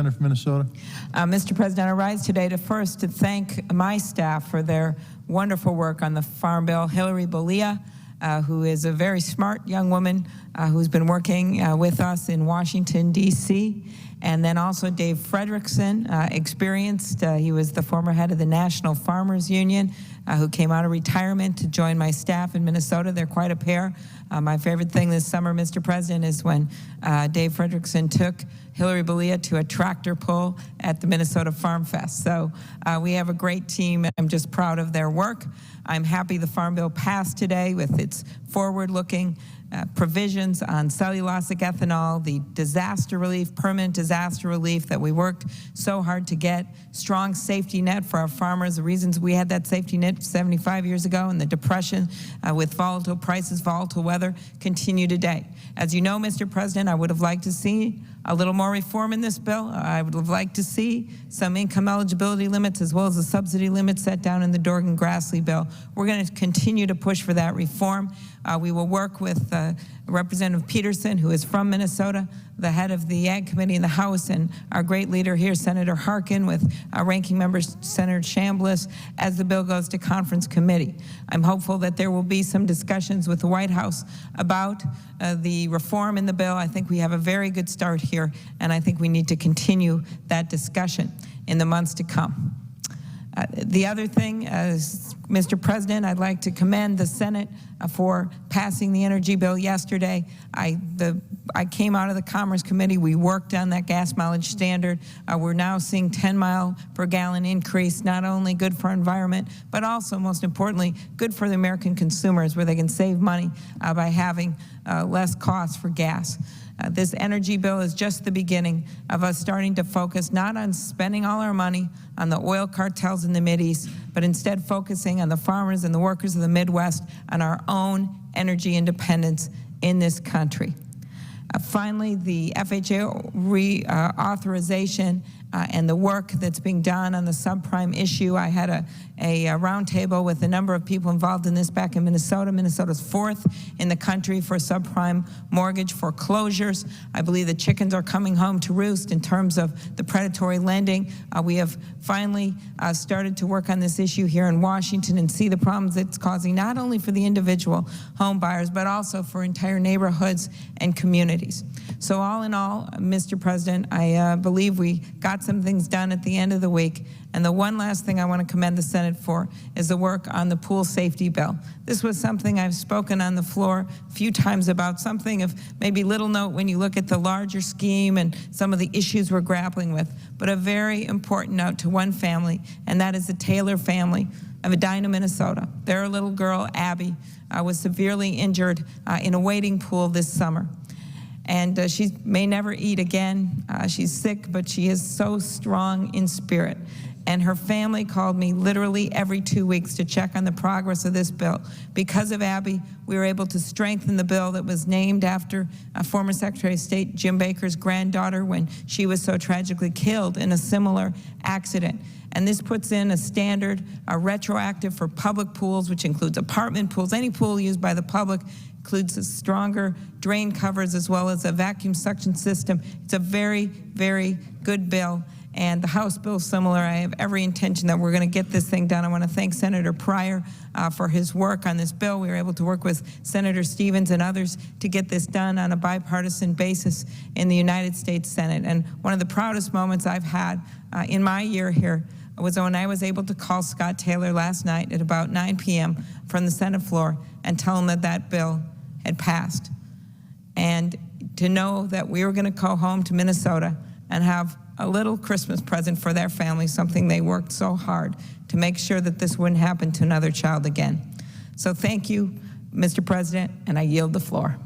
Senator from Minnesota. Mr. President, I rise today to thank my staff for their wonderful work on the Farm Bill. Hillary Bolia, who is a very smart young woman who's been working with us in Washington, D.C., and then also Dave Frederickson, experienced. He was the former head of the National Farmers Union, who came out of retirement to join my staff in Minnesota. They're quite a pair. My favorite thing this summer, Mr. President, is when Dave Frederickson took Hillary Bolia to a tractor pull at the Minnesota Farm Fest. So we have a great team, and I'm just proud of their work. I'm happy the Farm Bill passed today with its forward-looking provisions on cellulosic ethanol, the disaster relief, permanent disaster relief that we worked so hard to get, strong safety net for our farmers. The reasons we had that safety net 75 years ago and the Depression with volatile prices, volatile weather, continue today. As you know, Mr. President, I would have liked to see a little more reform in this bill. I would have liked to see some income eligibility limits as well as the subsidy limits set down in the Dorgan-Grassley bill. We're going to continue to push for that reform. We will work with Representative Peterson, who is from Minnesota, the head of the Ag Committee in the House, and our great leader here, Senator Harkin, with Ranking Member Senator Chambliss, as the bill goes to conference committee. I'm hopeful that there will be some discussions with the White House about the reform in the bill. I think we have a very good start here, and I think we need to continue that discussion in the months to come. The other thing, Mr. President, I'd like to commend the Senate for passing the energy bill yesterday. I came out of the Commerce Committee. We worked on that gas mileage standard. We're now seeing 10-mile-per-gallon increase, not only good for our environment, but also, most importantly, good for the American consumers, where they can save money by having less costs for gas. This energy bill is just the beginning of us starting to focus not on spending all our money on the oil cartels in the Mideast, but instead focusing on the farmers and the workers of the Midwest, on our own energy independence in this country. Finally, the FHA reauthorization and the work that's being done on the subprime issue. I had a roundtable with a number of people involved in this back in Minnesota. Minnesota's 4th in the country for subprime mortgage foreclosures. I believe the chickens are coming home to roost in terms of the predatory lending. We have finally started to work on this issue here in Washington and see the problems it's causing, not only for the individual home buyers, but also for entire neighborhoods and communities. So all in all, Mr. President, I believe we got some things done at the end of the week. And the one last thing I want to commend the Senate for is the work on the pool safety bill. This was something I've spoken on the floor a few times about, something of maybe little note when you look at the larger scheme and some of the issues we're grappling with, but a very important note to one family, and that is the Taylor family of Edina, Minnesota. Their little girl, Abby, was severely injured in a wading pool this summer. And she may never eat again. She's sick, but she is so strong in spirit. And her family called me literally every 2 weeks to check on the progress of this bill. Because of Abby, we were able to strengthen the bill that was named after former Secretary of State Jim Baker's granddaughter when she was so tragically killed in a similar accident. And this puts in a standard, retroactive for public pools, which includes apartment pools. Any pool used by the public includes a stronger drain covers as well as a vacuum suction system. It's a very, very good bill. And the House bill is similar. I have every intention that we're going to get this thing done. I want to thank Senator Pryor for his work on this bill. We were able to work with Senator Stevens and others to get this done on a bipartisan basis in the United States Senate. And one of the proudest moments I've had in my year here was when I was able to call Scott Taylor last night at about 9 p.m. from the Senate floor and tell him that that bill had passed. And to know that we were going to go home to Minnesota and have a little Christmas present for their family, something they worked so hard to make sure that this wouldn't happen to another child again. So thank you, Mr. President, and I yield the floor.